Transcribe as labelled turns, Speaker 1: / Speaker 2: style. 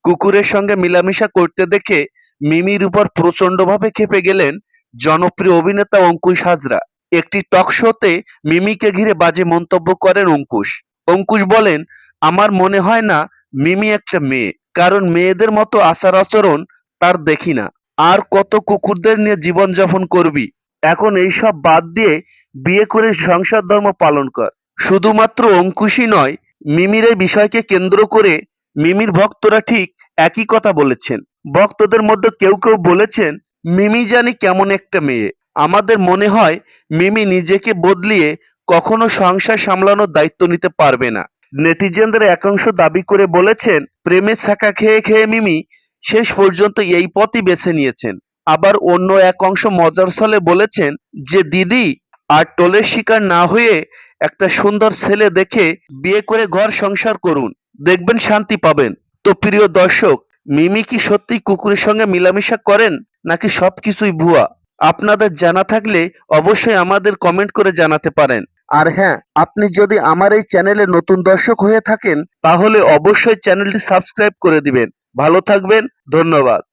Speaker 1: কুকুরের সঙ্গে মেলামেশা করতে দেখে মিমির উপর প্রচন্ডভাবে ক্ষেপে গেলেন জনপ্রিয় অভিনেতা অঙ্কুশ হাজরা। একটি টক শোতে মিমিকে ঘিরে বাজে মন্তব্য করেন অঙ্কুশ। অঙ্কুশ বলেন, আমার মনে হয় না মিমি একটা মেয়ে, কারণ মেয়েদের মতো আচার আচরণ তার দেখি না। আর কত কুকুরদের নিয়ে জীবনযাপন করবি? এখন এইসব বাদ দিয়ে বিয়ে করে সংসার ধর্ম পালন কর। শুধুমাত্র অঙ্কুশই নয়, মিমির এই বিষয়কে কেন্দ্র করে মিমির ভক্তরা ঠিক একই কথা বলেছেন। ভক্তদের মধ্যে কেউ কেউ বলেছেন, মিমি জানি কেমন একটা মেয়ে, আমাদের মনে হয় মিমি নিজেকে বদলিয়ে কখনো সংসার সামলানোর দায়িত্ব নিতে পারবে না। নেটিজেনদের একাংশ দাবি করে বলেছেন, প্রেমে ছ্যাঁকা খেয়ে খেয়ে মিমি শেষ পর্যন্ত এই পথই বেছে নিয়েছেন। আবার অন্য এক অংশ মজার ছলে বলেছেন যে দিদি আর টোলের শিকার না হয়ে একটা সুন্দর ছেলে দেখে বিয়ে করে ঘর সংসার করুন, দেখবেন শান্তি পাবেন। তো প্রিয় দর্শক, মিমি কি সত্যি কুকুরের সঙ্গে মেলামেশা করেন, নাকি সবকিছুই ভুয়া? আপনাদের জানা থাকলে অবশ্যই আমাদের কমেন্ট করে জানাতে পারেন। আর হ্যাঁ, আপনি যদি আমার এই চ্যানেলে নতুন দর্শক হয়ে থাকেন তাহলে অবশ্যই চ্যানেলটি সাবস্ক্রাইব করে দিবেন। ভালো থাকবেন, ধন্যবাদ।